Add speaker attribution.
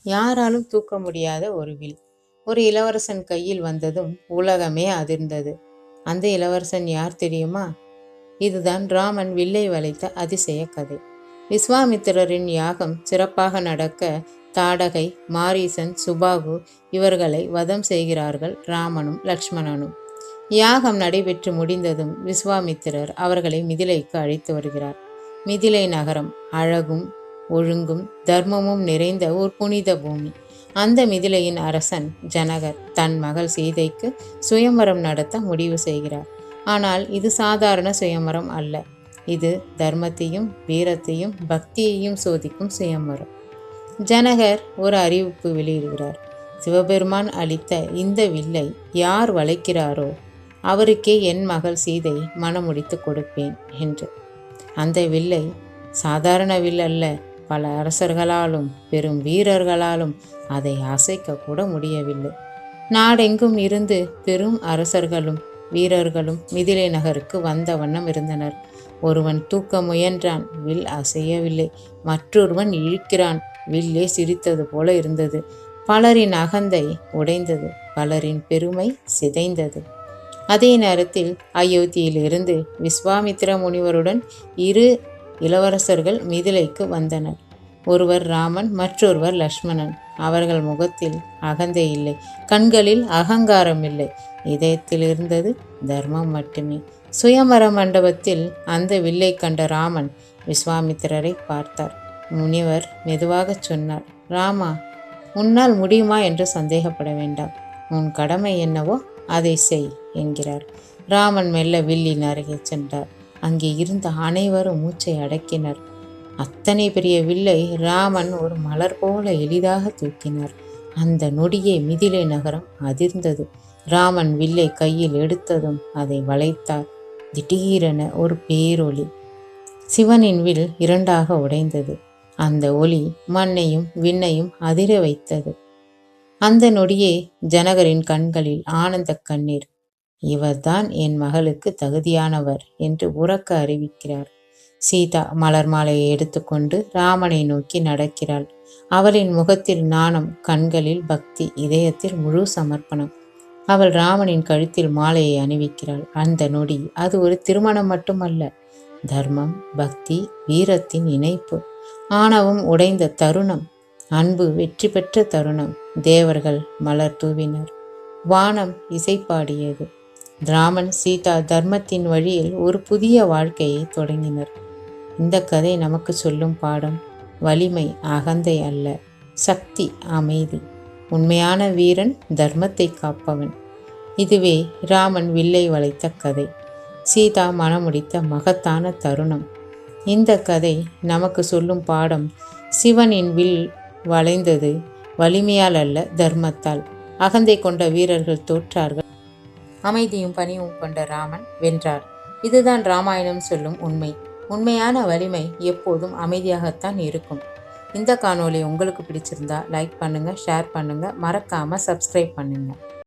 Speaker 1: யாராலும் தூக்க முடியாத ஒரு வில் ஒரு இளவரசன் கையில் வந்ததும் உலகமே அதிர்ந்தது. அந்த இளவரசன் யார் தெரியுமா? இதுதான் ராமன் வில்லை வளைத்த அதிசய கதை. விஸ்வாமித்திரரின் யாகம் சிறப்பாக நடக்க தாடகை, மாரீசன், சுபாகு இவர்களை வதம் செய்கிறார்கள் ராமனும் லக்ஷ்மணனும். யாகம் நடைபெற்று முடிந்ததும் விஸ்வாமித்திரர் அவர்களை மிதிலைக்கு அழைத்து வருகிறார். மிதிலை நகரம் அழகும் ஒழுங்கும் தர்மமும் நிறைந்த ஒரு புனித பூமி. அந்த மிதிலையின் அரசன் ஜனகர் தன் மகள் சீதைக்கு சுயம்வரம் நடத்த முடிவு செய்கிறார். ஆனால் இது சாதாரண சுயம்வரம் அல்ல. இது தர்மத்தையும் வீரத்தையும் பக்தியையும் சோதிக்கும் சுயம்வரம். ஜனகர் ஒரு அறிவிப்பு வெளியிடுகிறார். சிவபெருமான் அளித்த இந்த வில்லை யார் வளைக்கிறாரோ அவருக்கே என் மகள் சீதை மணமுடித்து கொடுப்பேன் என்று. அந்த வில்லை சாதாரண வில் அல்ல. பல அரசர்களாலும் பெரும் வீரர்களாலும் அதை அசைக்க கூட முடியவில்லை. நாடெங்கும் இருந்து பெரும் அரசர்களும் வீரர்களும் மிதிலை நகருக்கு வந்த வண்ணம் இருந்தனர். ஒருவன் தூக்க முயன்றான், வில் அசையவில்லை. மற்றொருவன் இழுக்கிறான், வில்லே சிரித்தது போல இருந்தது. பலரின் அகந்தை உடைந்தது, பலரின் பெருமை சிதைந்தது. அதே நேரத்தில் அயோத்தியிலிருந்து விஸ்வாமித்திர முனிவருடன் இரு இளவரசர்கள் மிதிலைக்கு வந்தனர். ஒருவர் ராமன், மற்றொருவர் லக்ஷ்மணன். அவர்கள் முகத்தில் அகந்தை இல்லை, கண்களில் அகங்காரம் இல்லை. இதயத்தில் இருந்தது தர்மம் மட்டுமே. சுயமர மண்டபத்தில் அந்த வில்லை கண்ட ராமன் விஸ்வாமித்திரரை பார்த்தார். முனிவர் மெதுவாக சொன்னார், ராமா, உன்னால் முடியுமா என்று சந்தேகப்பட வேண்டாம். உன் கடமை என்னவோ அதை செய் என்கிறார். ராமன் மெல்ல வில்லின் அருகே சென்றார். அங்கே இருந்த அனைவரும் மூச்சை அடக்கினர். அத்தனை பெரிய வில்லை ராமன் ஒரு மலர் போல எளிதாக தூக்கினார். அந்த நொடியே மிதிலை நகரம் அதிர்ந்தது. ராமன் வில்லை கையில் எடுத்ததும் அதை வளைத்தார். திடீரென ஒரு பேரொளி. சிவனின் வில் இரண்டாக உடைந்தது. அந்த ஒளி மண்ணையும் விண்ணையும் அதிர வைத்தது. அந்த நொடியே ஜனகரின் கண்களில் ஆனந்த கண்ணீர். இவர்தான் என் மகளுக்கு தகுதியானவர் என்று உரக்க அறிவிக்கிறார். சீதா மலர் மாலையை எடுத்துக்கொண்டு ராமனை நோக்கி நடக்கிறாள். அவளின் முகத்தில் நாணம், கண்களில் பக்தி, இதயத்தில் முழு சமர்ப்பணம். அவள் ராமனின் கழுத்தில் மாலையை அணிவிக்கிறாள். அந்த நொடி அது ஒரு திருமணம் மட்டுமல்ல, தர்மம், பக்தி, வீரத்தின் இணைப்பு. ஆணவம் உடைந்த தருணம், அன்பு வெற்றி பெற்ற தருணம். தேவர்கள் மலர் தூவினர், வானம் இசை பாடியது. ராமன், சீதா தர்மத்தின் வழியில் ஒரு புதிய வாழ்க்கையை தொடங்கினர். இந்த கதை நமக்கு சொல்லும் பாடம் வலிமை அகந்தை அல்ல, சக்தி அமைதி. உண்மையான வீரன் தர்மத்தை காப்பவன். இதுவே ராமன் வில்லை வளைத்த கதை, சீதா மணமுடித்த மகத்தான தருணம். இந்த கதை நமக்கு சொல்லும் பாடம் சிவனின் வில் வளைந்தது வலிமையால் அல்ல, தர்மத்தால். அகந்தை கொண்ட வீரர்கள் தோற்றார்கள், அமைதியும் பணிவும் கொண்ட ராமன் வென்றார். இதுதான் ராமாயணம் சொல்லும் உண்மை. உண்மையான வலிமை எப்போதும் அமைதியாகத்தான் இருக்கும். இந்த காணொளி உங்களுக்கு பிடிச்சிருந்தா லைக் பண்ணுங்க, ஷேர் பண்ணுங்க, மறக்காம சப்ஸ்கிரைப் பண்ணுங்க.